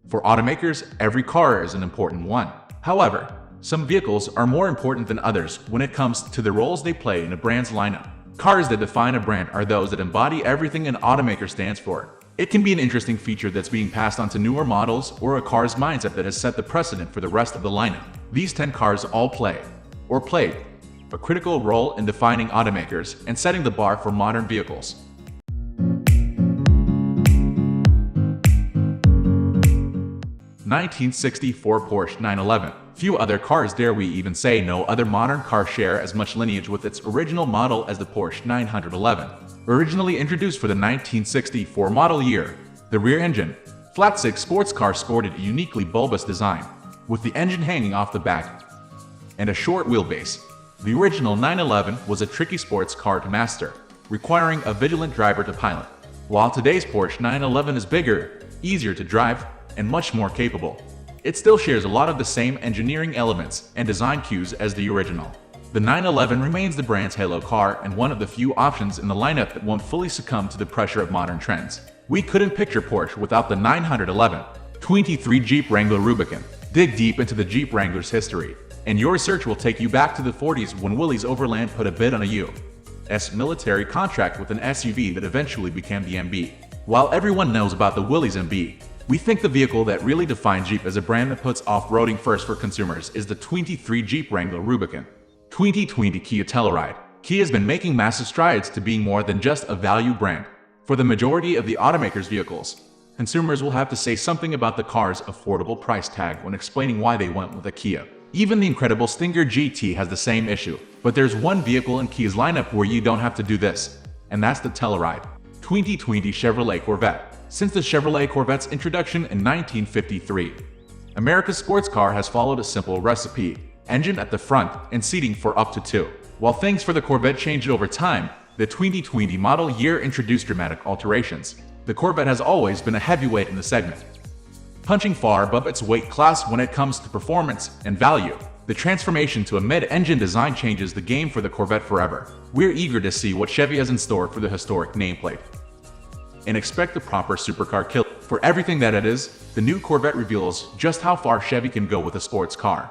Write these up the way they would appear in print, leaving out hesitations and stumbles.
For automakers, every car is an important one. However, some vehicles are more important than others when it comes to the roles they play in a brand's lineup. Cars that define a brand are those that embody everything an automaker stands for. It can be an interesting feature that's being passed on to newer models or a car's mindset that has set the precedent for the rest of the lineup. These 10 cars all play, or played, a critical role in defining automakers and setting the bar for modern vehicles. (1964) Porsche 911. Few other cars, dare we even say no other modern car, share as much lineage with its original model as the Porsche 911. Originally introduced for the 1964 model year, the rear engine, flat-six sports car sported a uniquely bulbous design, with the engine hanging off the back and a short wheelbase. The original 911 was a tricky sports car to master, requiring a vigilant driver to pilot, while today's Porsche 911 is bigger, easier to drive, and much more capable. It still shares a lot of the same engineering elements and design cues as the original. The 911 remains the brand's halo car and one of the few options in the lineup that won't fully succumb to the pressure of modern trends. We couldn't picture Porsche without the 911. 23 Jeep Wrangler Rubicon. Dig deep into the Jeep Wrangler's history, and your search will take you back to the 40s when Willys Overland put a bid on a U.S. military contract with an SUV that eventually became the MB. While everyone knows about the Willys MB, we think the vehicle that really defines Jeep as a brand that puts off-roading first for consumers is the 23 Jeep Wrangler Rubicon. 2020 Kia Telluride. Kia has been making massive strides to being more than just a value brand. For the majority of the automaker's vehicles, consumers will have to say something about the car's affordable price tag when explaining why they went with a Kia. Even the incredible Stinger GT has the same issue, but there's one vehicle in Kia's lineup where you don't have to do this, and that's the Telluride. 2020 Chevrolet Corvette. Since the Chevrolet Corvette's introduction in 1953, America's sports car has followed a simple recipe: engine at the front and seating for up to two. While things for the Corvette changed over time, the 2020 model year introduced dramatic alterations. The Corvette has always been a heavyweight in the segment, punching far above its weight class when it comes to performance and value. The transformation to a mid-engine design changes the game for the Corvette forever. We're eager to see what Chevy has in store for the historic nameplate, and expect the proper supercar kill. For everything that it is, the new Corvette reveals just how far Chevy can go with a sports car.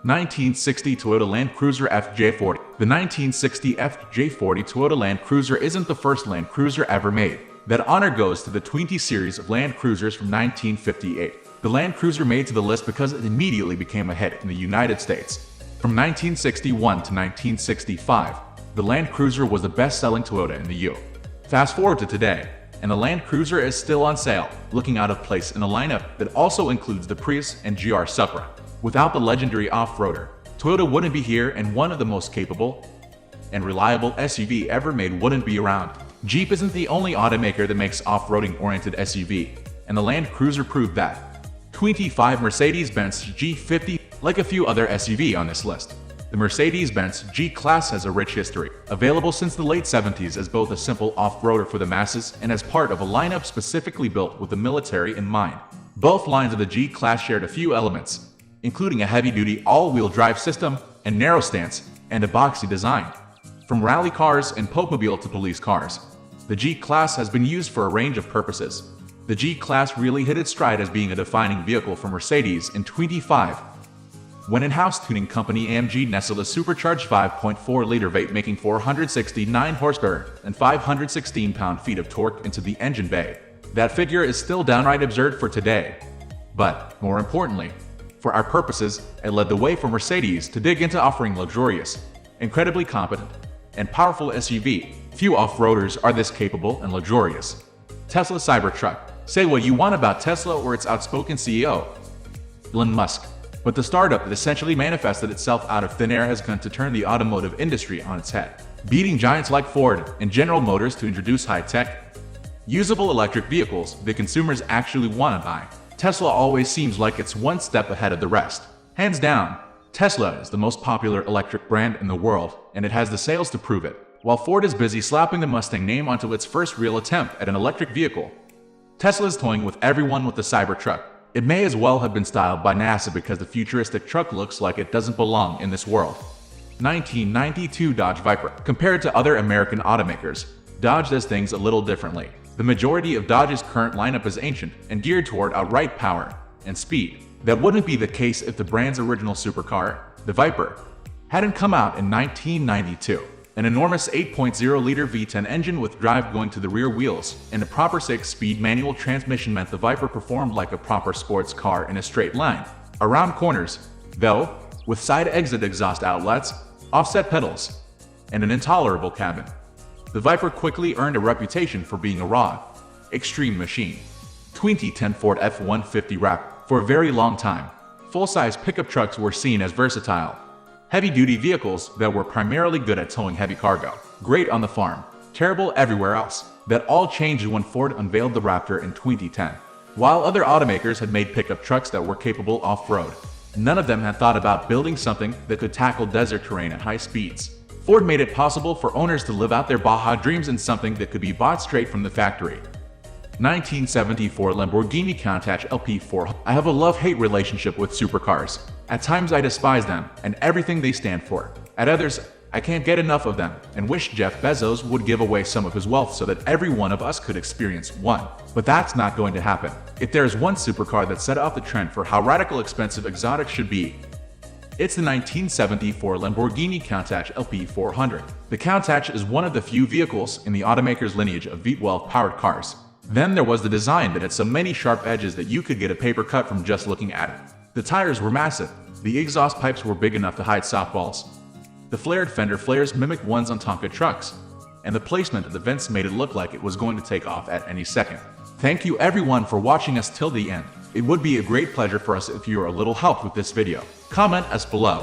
1960 Toyota Land Cruiser FJ40. The 1960 FJ40 Toyota Land Cruiser isn't the first Land Cruiser ever made. That honor goes to the 20 series of Land Cruisers from 1958. The Land Cruiser made to the list because it immediately became a hit in the United States. From 1961 to 1965, the Land Cruiser was the best-selling Toyota in the U.S. Fast forward to today, and the Land Cruiser is still on sale, looking out of place in a lineup that also includes the Prius and GR Supra. Without the legendary off-roader, Toyota wouldn't be here, and one of the most capable and reliable SUV ever made wouldn't be around. Jeep isn't the only automaker that makes off-roading-oriented SUV, and the Land Cruiser proved that. 25 Mercedes-Benz G50. Like a few other SUV on this list, the Mercedes-Benz G-Class has a rich history, available since the late 70s as both a simple off-roader for the masses and as part of a lineup specifically built with the military in mind. Both lines of the G-Class shared a few elements, including a heavy-duty all-wheel drive system and narrow stance and a boxy design. From rally cars and popemobile to police cars, the G-Class has been used for a range of purposes. The G-Class really hit its stride as being a defining vehicle for Mercedes in 25, when in-house tuning company AMG nestled a supercharged 5.4-liter V8 making 469 horsepower and 516 pound-feet of torque into the engine bay. That figure is still downright absurd for today. But, more importantly, for our purposes, it led the way for Mercedes to dig into offering luxurious, incredibly competent, and powerful SUV. Few off-roaders are this capable and luxurious. Tesla Cybertruck. Say what you want about Tesla or its outspoken CEO, Elon Musk, but the startup that essentially manifested itself out of thin air has begun to turn the automotive industry on its head, beating giants like Ford and General Motors to introduce high-tech, usable electric vehicles that consumers actually want to buy. Tesla always seems like it's one step ahead of the rest. Hands down, Tesla is the most popular electric brand in the world, and it has the sales to prove it. While Ford is busy slapping the Mustang name onto its first real attempt at an electric vehicle, Tesla is toying with everyone with the Cybertruck. It may as well have been styled by NASA because the futuristic truck looks like it doesn't belong in this world. 1992 Dodge Viper. Compared to other American automakers, Dodge does things a little differently. The majority of Dodge's current lineup is ancient and geared toward outright power and speed. That wouldn't be the case if the brand's original supercar, the Viper, hadn't come out in 1992. An enormous 8.0-liter V10 engine with drive going to the rear wheels and a proper 6-speed manual transmission meant the Viper performed like a proper sports car in a straight line. Around corners, though, with side exit exhaust outlets, offset pedals, and an intolerable cabin, the Viper quickly earned a reputation for being a raw, extreme machine. 2010 Ford F-150 Raptor. For a very long time, full-size pickup trucks were seen as versatile, heavy-duty vehicles that were primarily good at towing heavy cargo. Great on the farm, terrible everywhere else. That all changed when Ford unveiled the Raptor in 2010. While other automakers had made pickup trucks that were capable off-road, none of them had thought about building something that could tackle desert terrain at high speeds. Ford made it possible for owners to live out their Baja dreams in something that could be bought straight from the factory. 1974 Lamborghini Countach LP4. I have a love-hate relationship with supercars. At times I despise them and everything they stand for. At others, I can't get enough of them and wish Jeff Bezos would give away some of his wealth so that every one of us could experience one. But that's not going to happen. If there's one supercar that set off the trend for how radical expensive exotics should be, it's the 1974 Lamborghini Countach LP400. The Countach is one of the few vehicles in the Automakers lineage of V12-powered cars. Then there was the design that had so many sharp edges that you could get a paper cut from just looking at it. The tires were massive, the exhaust pipes were big enough to hide softballs, the flared fender flares mimicked ones on Tonka trucks, and the placement of the vents made it look like it was going to take off at any second. Thank you everyone for watching us till the end. It would be a great pleasure for us if you are a little helped with this video. Comment us below.